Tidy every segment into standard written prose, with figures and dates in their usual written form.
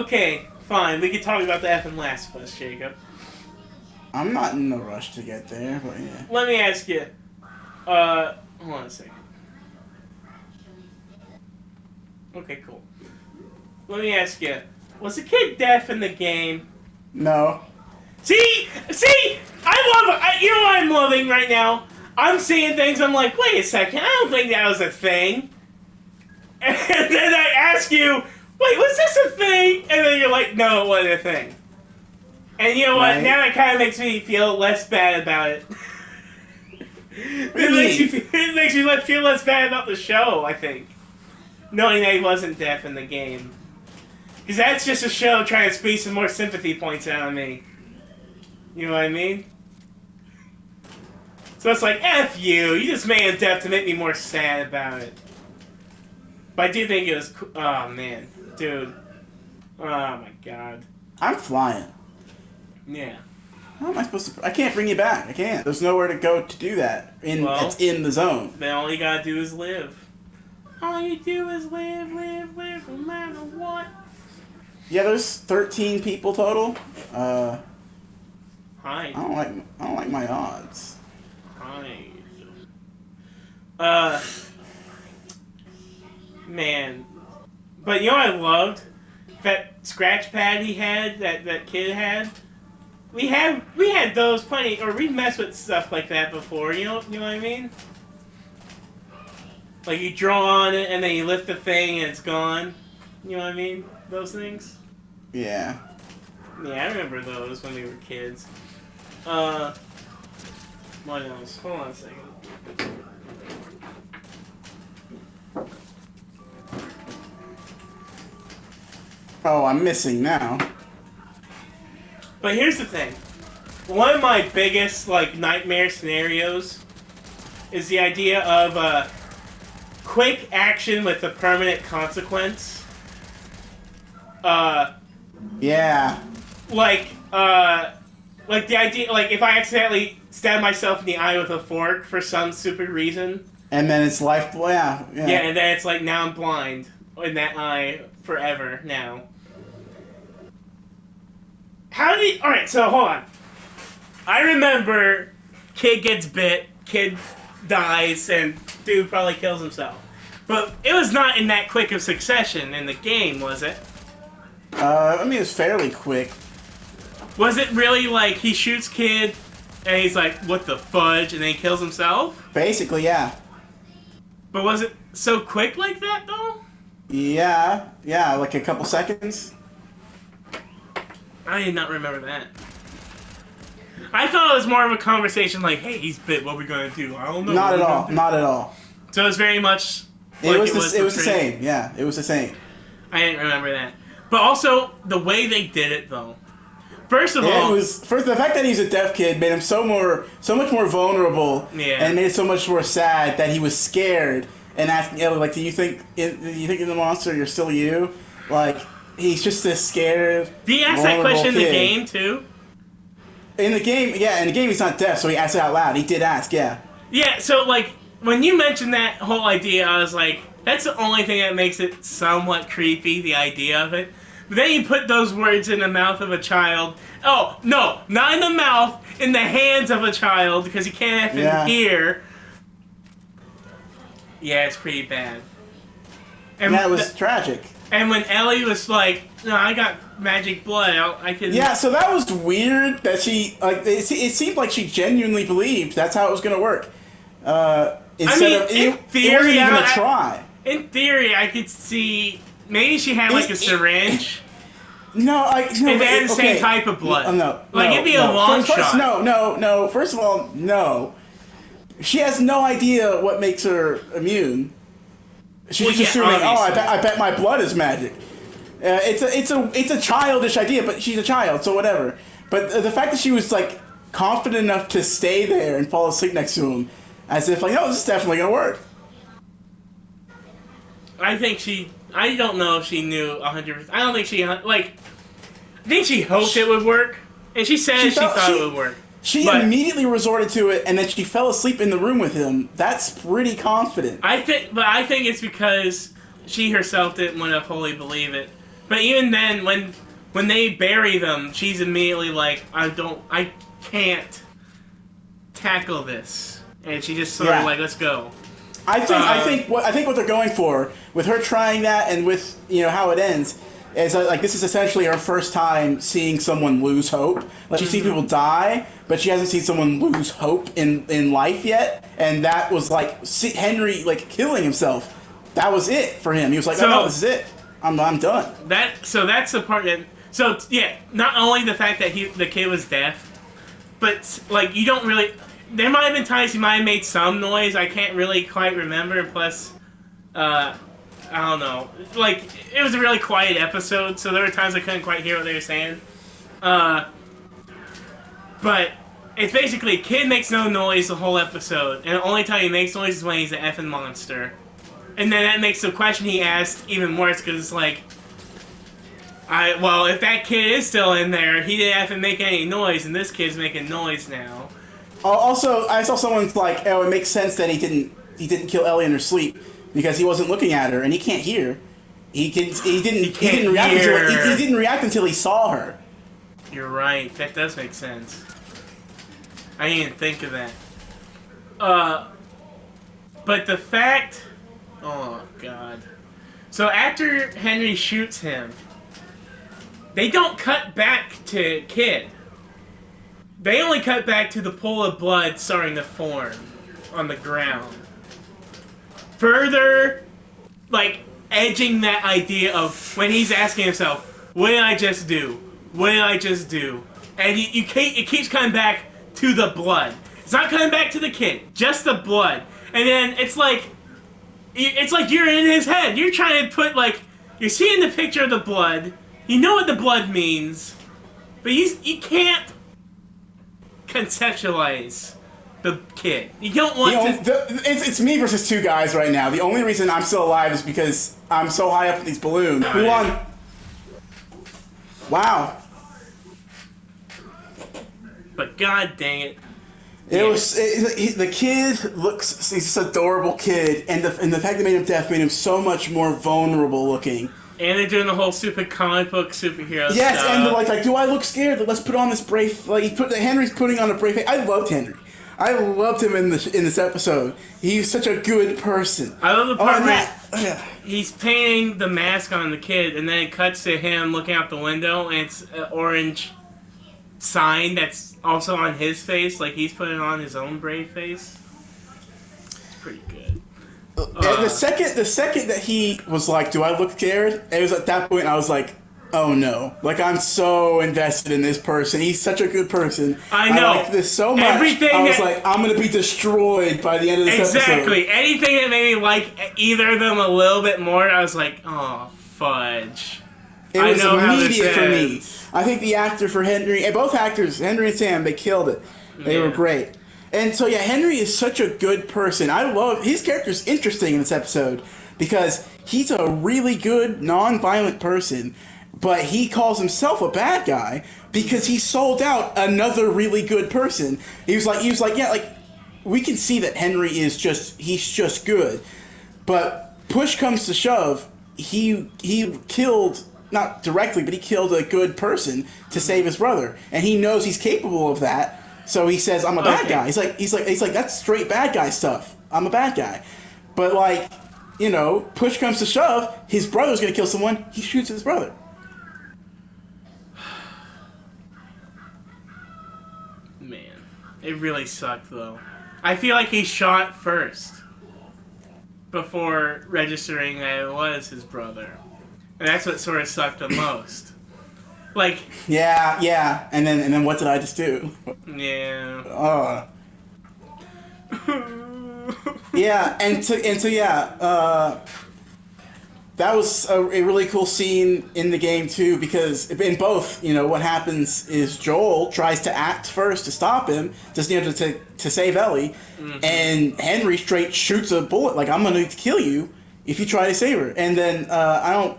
Okay, fine. We can talk about the effing Last of Us, Jacob. I'm not in a rush to get there, but yeah. Let me ask you. Hold on a second. Okay, cool. Let me ask you. Was the kid deaf in the game? No. See, you know what I'm loving right now? I'm seeing things. I'm like, wait a second. I don't think that was a thing. And then I ask you, wait, was this a thing? And then you're like, no, it wasn't a thing. And you know what? Right? Now it kind of makes me feel less bad about it. What do you mean? It makes me feel less bad about the show, I think. Knowing that he wasn't deaf in the game. Because that's just a show trying to squeeze some more sympathy points out of me. You know what I mean? So it's like, F you. You just made it deaf to make me more sad about it. But I do think it was... Oh, man. Dude. Oh, my God. I'm flying. Yeah. How am I supposed to? I can't bring you back. I can't. There's nowhere to go to do that. That's in the zone. Then all you gotta do is live. All you do is live, no matter what. Yeah, there's 13 people total. Hide. I don't like my odds. Hide. Man. But you know what I loved? That scratch pad he had, that kid had. We had those plenty, or we messed with stuff like that before. You know what I mean? Like you draw on it and then you lift the thing and it's gone. You know what I mean? Those things. Yeah. Yeah, I remember those when we were kids. What else? Hold on a second. Oh, I'm missing now. But here's the thing. One of my biggest nightmare scenarios is the idea of quick action with a permanent consequence. Yeah. Like the idea, if I accidentally stab myself in the eye with a fork for some stupid reason. And then it's life. Yeah. Yeah, and then it's like, now I'm blind in that eye forever now. Alright, so hold on. I remember kid gets bit, kid dies, and dude probably kills himself. But it was not in that quick of succession in the game, was it? I mean, it's fairly quick. Was it really like he shoots kid, and he's like, what the fudge, and then he kills himself? Basically, yeah. But was it so quick like that, though? Yeah, like a couple seconds. I did not remember that. I thought it was more of a conversation like, hey, he's bit, what are we gonna do? I don't know. Not at all, not at all. So it was very much like it was the same, yeah, it was the same. I didn't remember that. But also, the way they did it, though. First of all... the fact that he's a deaf kid made him so much more vulnerable, and made it so much more sad that he was scared and asking Ellie, like, do you think in the monster you're still you? Like, he's just this scared, Did he ask that question in the game, too? In the game he's not deaf, so he asked it out loud. He did ask, yeah. Yeah, so, when you mentioned that whole idea, I was like, that's the only thing that makes it somewhat creepy, the idea of it. But then you put those words in the mouth of a child. Oh, no, not in the mouth, in the hands of a child, because he can't even hear. Yeah, it's pretty bad. And that was tragic. And when Ellie was like, no, I got magic blood, I can... Yeah, so that was weird that she, it seemed like she genuinely believed that's how it was going to work. Instead of, it wasn't even a try. In theory, I could see... Maybe she had, a syringe. No, and they had the same type of blood. It'd be a long shot. No. First of all, no. She has no idea what makes her immune. She's just assuming, I bet my blood is magic. It's a childish idea, but she's a child, so whatever. But the fact that she was, confident enough to stay there and fall asleep next to him, as if, no, this is definitely gonna work. I don't know if she knew 100%. I don't think she, I think she hoped it would work. And she said she thought it would work. She immediately resorted to it, and then she fell asleep in the room with him. That's pretty confident. I think it's because she herself didn't want to fully believe it. But even then, when they bury them, she's immediately like, I can't tackle this, and she just sort of like, let's go. I think what they're going for with her trying that and with how it ends is like this is essentially her first time seeing someone lose hope. Like she's seen people die, but she hasn't seen someone lose hope in life yet. And that was like Henry like killing himself. That was it for him. He was like, no, this is it. I'm done. That's the part that. So yeah, not only the fact that the kid was deaf, but like you don't really. There might have been times he might have made some noise. I can't really quite remember. Plus, I don't know. Like, it was a really quiet episode, so there were times I couldn't quite hear what they were saying. But it's basically a kid makes no noise the whole episode, and the only time he makes noise is when he's an effing monster. And then that makes the question he asked even worse, because it's like, well, if that kid is still in there, he didn't have to make any noise, and this kid's making noise now. Also, I saw someone's like, oh, it makes sense that he didn't kill Ellie in her sleep because he wasn't looking at her and he can't hear. He didn't react until he saw her. You're right. That does make sense. I didn't even think of that. But the fact, oh god. So after Henry shoots him, they don't cut back to Kid. They only cut back to the pool of blood starting to form on the ground. Further, like, edging that idea of when he's asking himself, what did I just do? What did I just do? And it keeps coming back to the blood. It's not coming back to the kid, just the blood. And then it's like you're in his head. You're trying to put, like, you're seeing the picture of the blood. You know what the blood means. But you can't conceptualize the kid. You don't want to. It's me versus two guys right now. The only reason I'm still alive is because I'm so high up in these balloons. Who won? Wow. But god dang it. The kid looks. He's this adorable kid, and the fact they made him deaf made him so much more vulnerable looking. And they're doing the whole stupid comic book superhero stuff. Yes, and they're like, do I look scared? Let's put on this brave. Like Henry's putting on a brave face. I loved Henry. I loved him in this episode. He's such a good person. I love the part where he's painting the mask on the kid, and then it cuts to him looking out the window, and it's an orange sign that's also on his face, like he's putting on his own brave face. It's pretty good. The second that he was like, "Do I look scared?" It was at that point I was like, "Oh no!" Like I'm so invested in this person. He's such a good person. I know. I like this so much. I was like, I'm gonna be destroyed by the end of this episode. Exactly. Anything that made me like either of them a little bit more, I was like, "Oh fudge!" It was immediate for me. I think the actor for Henry, and both actors, Henry and Sam, they killed it. They were great. And so, yeah, Henry is such a good person. I love his character's interesting in this episode because he's a really good, non-violent person, but he calls himself a bad guy because he sold out another really good person. He was like, yeah, like we can see that Henry he's just good, but push comes to shove, he killed. Not directly, but he killed a good person to save his brother, and he knows he's capable of that. So he says, "I'm a bad guy." He's like that's straight bad guy stuff. I'm a bad guy, but like, push comes to shove, his brother's gonna kill someone. He shoots his brother. Man, it really sucked though. I feel like he shot first before registering that it was his brother. And that's what sort of sucked the most. Like. Yeah. And then what did I just do? Yeah. Yeah, and so that was a really cool scene in the game too, because in both, what happens is Joel tries to act first to stop him, just to save Ellie, and Henry straight shoots a bullet like, I'm gonna kill you if you try to save her, and then I don't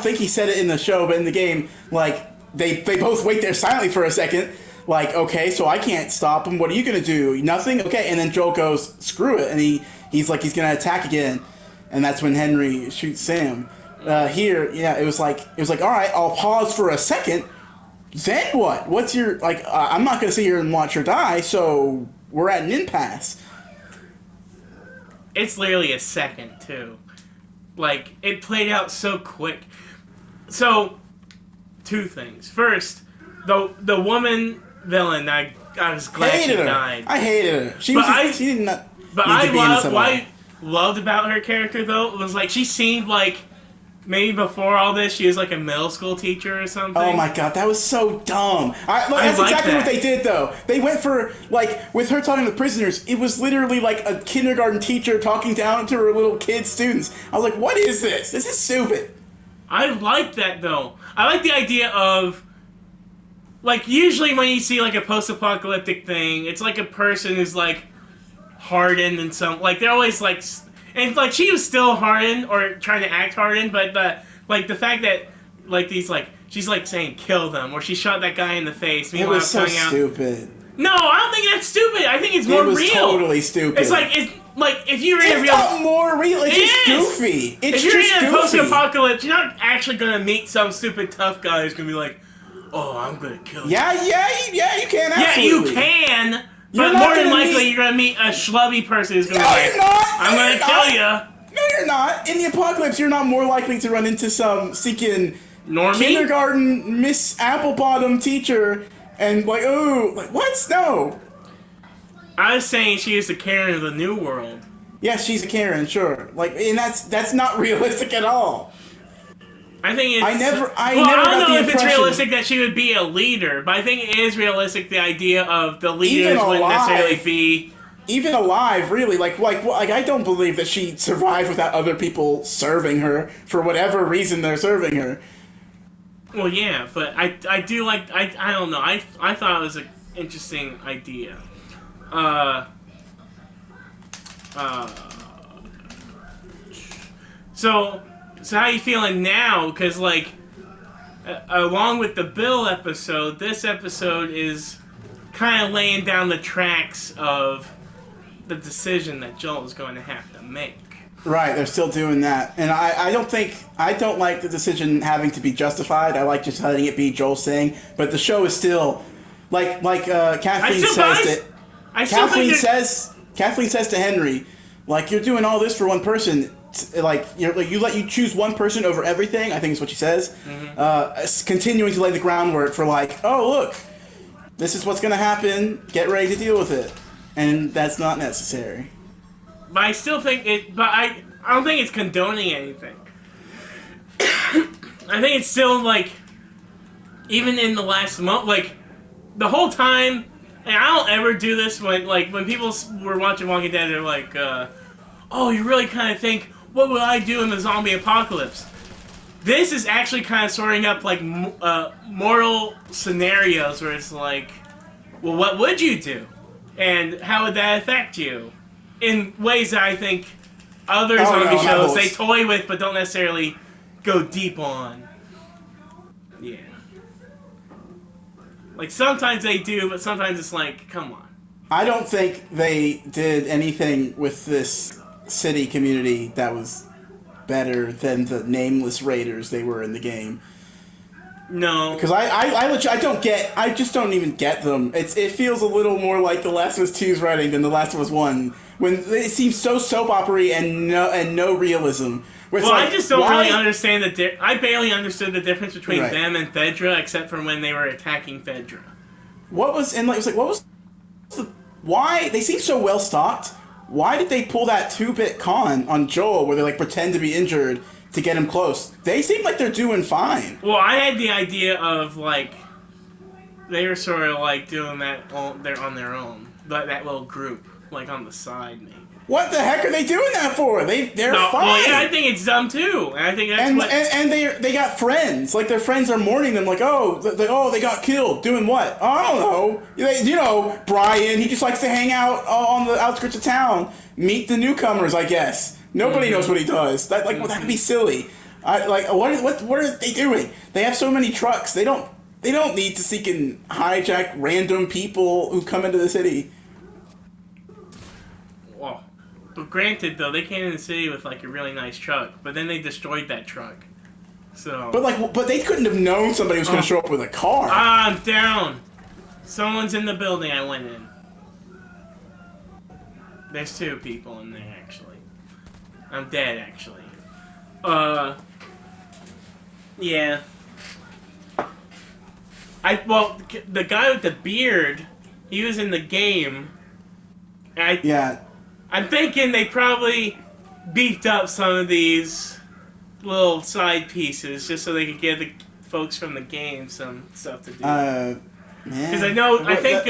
think he said it in the show, but in the game, like, they both wait there silently for a second, like, okay, so I can't stop him, what are you gonna do? Nothing? Okay, and then Joel goes, screw it, and he's like, he's gonna attack again, and that's when Henry shoots Sam. Here, yeah, it was like all right, I'll pause for a second. Then what? What's your like? I'm not gonna sit here and watch her die. So we're at an impasse. It's literally a second too. Like it played out so quick. So two things. First, the woman villain, I was glad she Hated her. died. I hated her. She did not But need to be in this at what all. I loved about her character though was like she seemed like maybe before all this she was like a middle school teacher or something. Oh my god, that was so dumb. That's like exactly what that. they did, though. They went for, like, with her talking to the prisoners, it was literally like a kindergarten teacher talking down to her little kid students. I was like, what is this? This is stupid. I like that though. I like the idea of like usually when you see like a post-apocalyptic thing, it's like a person who's like hardened and some like they're always like and like she was still hardened or trying to act hardened, but the fact that like these like she's like saying kill them or she shot that guy in the face. It was so stupid. No, I don't think that's stupid. I think it's more real. It was totally stupid. It's like if you're in a real. It's not more real. It's just goofy. It's if you're just in a goofy. post-apocalypse, you're not actually gonna meet some stupid tough guy who's gonna be like, "Oh, I'm gonna kill you." Yeah, you can. Absolutely. Yeah, you can. You're But not more than gonna likely, meet- you're gonna meet a schlubby person who's gonna No, be like, you're not. "I'm No, gonna you're kill not. you." No, you're not. In the apocalypse, you're not more likely to run into some seeking Normie? kindergarten Miss Applebottom teacher and like, oh, like what? No. I was saying she is the Karen of the New World. Yes, she's a Karen, sure. Like, and that's not realistic at all. I think it's. I never I got don't know the if it's impression- realistic that she would be a leader, but I think it is realistic the idea of the leaders Even wouldn't alive. necessarily be. Even alive, really, like I don't believe that she survived without other people serving her for whatever reason they're serving her. Well, yeah, but I do like I don't know I thought it was an interesting idea. So how you feeling now? Because like, along with the Bill episode, this episode is kind of laying down the tracks of the decision that Joel is going to have to make. Right, they're still doing that, and I don't like the decision having to be justified. I like just letting it be Joel's thing, but the show is still like Kathleen says to Henry, like, you're doing all this for one person, like you choose one person over everything. I think is what she says. Mm-hmm. Continuing to lay the groundwork for like, oh look, this is what's gonna happen. Get ready to deal with it, and that's not necessary. But I still think it. But I don't think it's condoning anything. I think it's still like, even in the last month, like the whole time. And I don't ever do this when people were watching Walking Dead. They're like, "Oh, you really kind of think, what would I do in the zombie apocalypse?" This is actually kind of sorting up like moral scenarios where it's like, well, what would you do, and how would that affect you? In ways that I think other zombie shows they toy with but don't necessarily go deep on. Yeah. Like sometimes they do, but sometimes it's like, come on. I don't think they did anything with this city community that was better than the nameless raiders they were in the game. No, because I just don't even get them. It feels a little more like The Last of Us 2's writing than The Last of Us 1, when it seems so soap opera-y and no realism. Well, like, I just don't really understand I barely understood the difference between them and Fedra, except for when they were attacking Fedra. What was why they seem so well stocked? Why did they pull that 2-bit con on Joel where they like pretend to be injured to get him close? They seem like they're doing fine. Well, I had the idea of like they were sort of like doing that they're on their own, but that little group like on the side maybe. What the heck are they doing that for? They're fine. Well, yeah, I think it's dumb too. And I think that's and they got friends. Like their friends are mourning them. Like they got killed. Doing what? Oh, I don't know. Brian. He just likes to hang out on the outskirts of town, meet the newcomers. I guess nobody knows what he does. That'd be silly. What are they doing? They have so many trucks. They don't need to seek and hijack random people who come into the city. Well, But granted, though, they came in the city with like a really nice truck, but then they destroyed that truck. So. But they couldn't have known somebody was going to show up with a car. I'm down. Someone's in the building I went in. There's 2 people in there, actually. I'm dead, actually. Yeah. Well, the guy with the beard, he was in the game. Yeah. I'm thinking they probably beefed up some of these little side pieces just so they could give the folks from the game some stuff to do. Because I think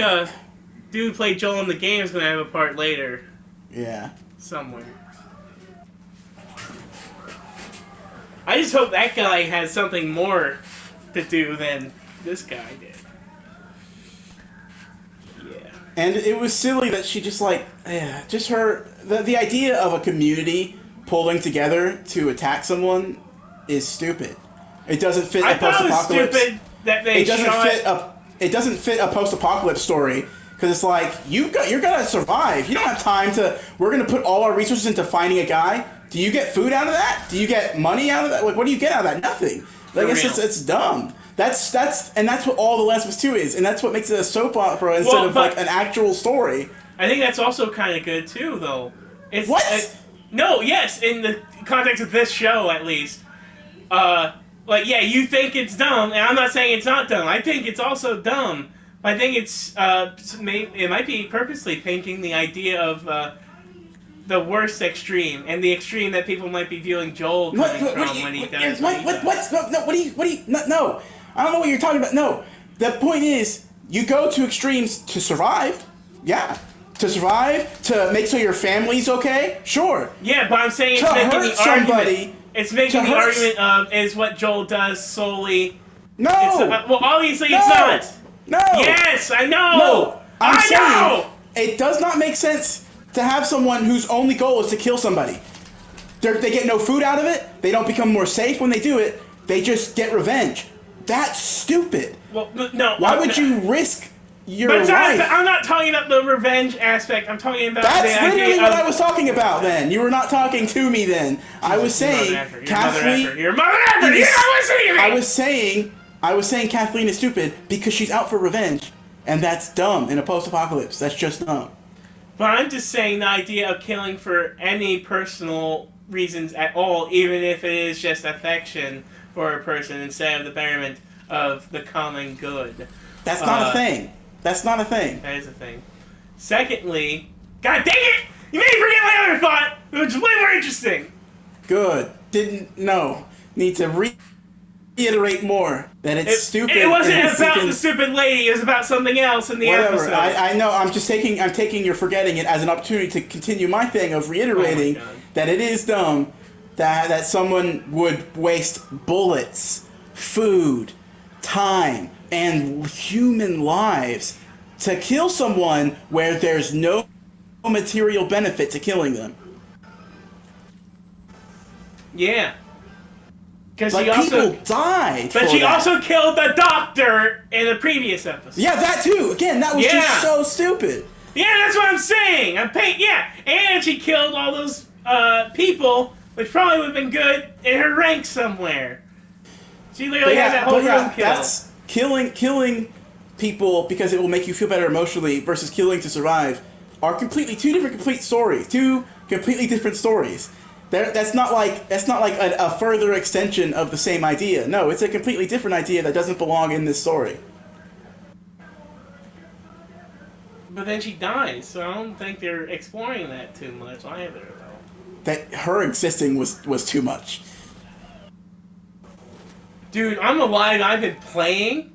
dude who played Joel in the game is gonna have a part later. Yeah. Somewhere. I just hope that guy has something more to do than this guy did. Yeah. And it was silly that she just like, just the idea of a community pulling together to attack someone is stupid. It doesn't fit a post-apocalypse. Stupid that they it doesn't fit a post-apocalypse story because it's like you're gonna survive. You don't have time to. We're gonna put all our resources into finding a guy. Do you get food out of that? Do you get money out of that? Like, what do you get out of that? Nothing. Like, it's dumb. That's what all The Last of Us 2 is, and that's what makes it a soap opera instead of like an actual story. I think that's also kind of good too, though. It's, what? No, yes, in the context of this show, at least. Like, yeah, you think it's dumb, and I'm not saying it's not dumb. I think it's also dumb. But I think it's it might be purposely painting the idea of the worst extreme, and the extreme that people might be viewing Joel coming from when he does. No, I don't know what you're talking about. No, the point is, you go to extremes to survive. Yeah, to survive, to make so your family's okay. Sure. Yeah, but I'm saying it's making the argument. It's making the argument of is what Joel does solely. No. Well, obviously it's not. No. Yes, I know. No, I know. It does not make sense to have someone whose only goal is to kill somebody. They get no food out of it. They don't become more safe when they do it. They just get revenge. That's stupid. Well, no. Why would you risk your life? I'm not talking about the revenge aspect. I'm talking about That's the idea literally what I was talking about then. You were not talking to me then. I was saying Kathleen... You're mother effort. You're not listening to me. I was saying Kathleen is stupid because she's out for revenge. And that's dumb in a post-apocalypse. That's just dumb. But I'm just saying the idea of killing for any personal reasons at all, even if it is just affection for a person instead of the betterment of the common good. That's not a thing. That's not a thing. That is a thing. Secondly, God dang it! You made me forget my other thought, which is way more interesting. Good. Didn't know. Need to reiterate more that it's stupid. It wasn't about the stupid lady. It was about something else in the episode. I know. I'm taking you're forgetting it as an opportunity to continue my thing of reiterating that it is dumb that someone would waste bullets, food, time, and human lives to kill someone where there's no material benefit to killing them. Yeah. Because people died. But she also killed the doctor in the previous episode. Yeah, that too. Again, that was just so stupid. Yeah, that's what I'm saying. And she killed all those people, which probably would have been good in her rank somewhere. She literally had that whole room kill. That's killing people because it will make you feel better emotionally versus killing to survive are completely two completely different stories. That's not like a further extension of the same idea. No, it's a completely different idea that doesn't belong in this story. But then she dies, so I don't think they're exploring that too much either, though. That her existing was too much. Dude, I'm alive. I've been playing.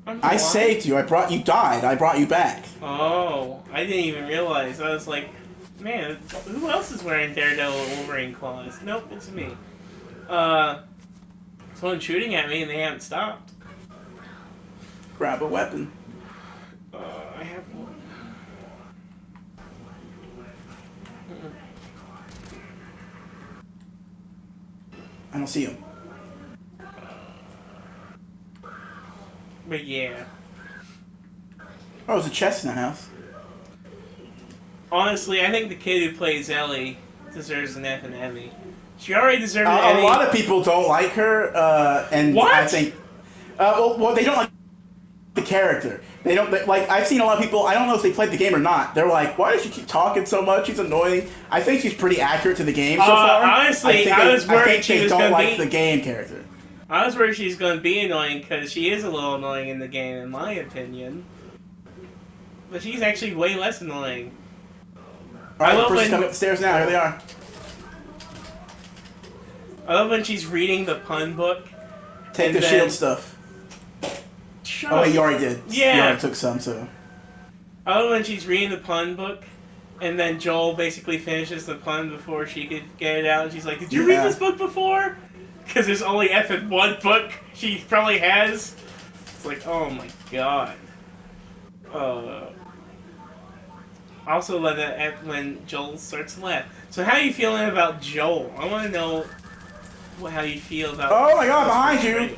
I saved you. You died. I brought you back. Oh, I didn't even realize. I was like, man, who else is wearing Daredevil Wolverine claws? Nope, it's me. Someone's shooting at me and they haven't stopped. Grab a weapon. I have one. I don't see him. But yeah. Oh, there's a chest in the house. honestly, I think the kid who plays Ellie deserves an F and Emmy. She already deserved an Emmy. A lot of people don't like her, and What? I think, well, they don't like the character. They don't like. I've seen a lot of people. I don't know if they played the game or not. They're like, "Why does she keep talking so much? She's annoying." I think she's pretty accurate to the game so far. Honestly, I was worried she was don't gonna like be the game character. I was worried she's going to be annoying because she is a little annoying in the game, in my opinion. But she's actually way less annoying. Alright, the person's coming up the stairs now. Here they are. I love when she's reading the pun book. Take the shield stuff. Oh, wait, you already did. Yeah. You already took some, so. I love when she's reading the pun book, and then Joel basically finishes the pun before she could get it out, and she's like, "Did you read this book before?" Because there's only one book she probably has. It's like, oh my god. I also love that when Joel starts to laugh. So how are you feeling about Joel? I want to know how you feel about... Oh my god, behind you!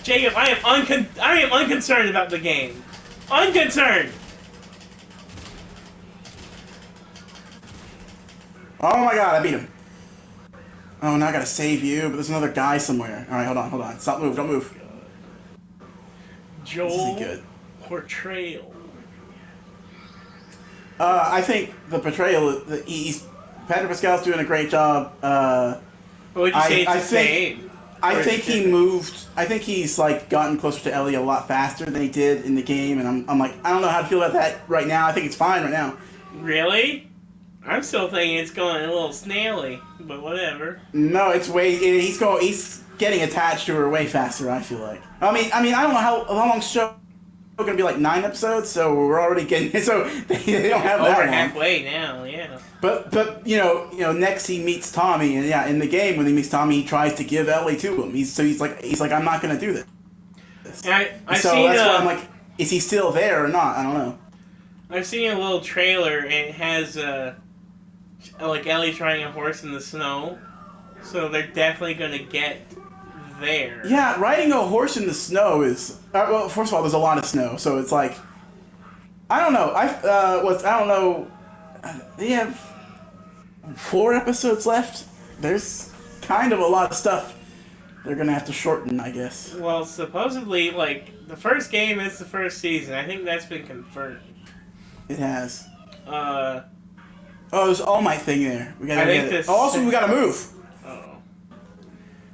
Jacob, I am unconcerned about the game. Unconcerned! Oh my god, I beat him. Oh, now I gotta save you, but there's another guy somewhere. Alright, hold on. Stop, don't move. Joel this isn't good. portrayal. I think the portrayal, Pedro Pascal's doing a great job. But would you say it's the same? I think he moved. I think he's like gotten closer to Ellie a lot faster than he did in the game, and I'm like, I don't know how to feel about that right now. I think it's fine right now. Really? I'm still thinking it's going a little snaily, but whatever. No, he's getting attached to her way faster. I feel like. I mean, I don't know how long's the show going to be, like 9 episodes, so we're already getting so they don't have that over long. halfway now, yeah. But you know, next he meets Tommy, and yeah, in the game when he meets Tommy, he tries to give Ellie to him. He's like, I'm not going to do this. I've so seen, that's why I'm like, is he still there or not? I don't know. I've seen a little trailer, and it has like Ellie trying a horse in the snow, so they're definitely going to get there. Yeah, riding a horse in the snow is well. First of all, there's a lot of snow, so it's like I don't know. I don't know. They have 4 episodes left. There's kind of a lot of stuff they're gonna have to shorten, I guess. Well, supposedly, like the first game is the first season. I think that's been confirmed. It has. Oh, there's All Might thing there. We gotta get it. Also, we gotta move.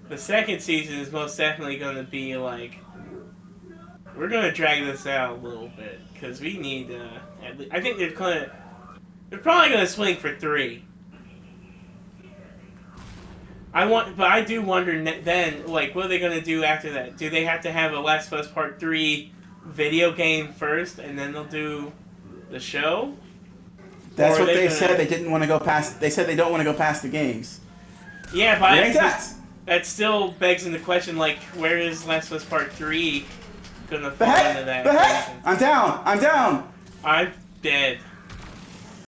The second season is most definitely going to be like, we're going to drag this out a little bit because we need. I think they're probably going to swing for 3. But I do wonder then, like, what are they going to do after that? Do they have to have a Last of Us Part 3 video game first, and then they'll do the show? That's what they said. They didn't want to go past. They said they don't want to go past the games. Yeah, but that still begs into question, like, where is Last of Us Part 3 gonna fall into that? I'm down! I'm dead.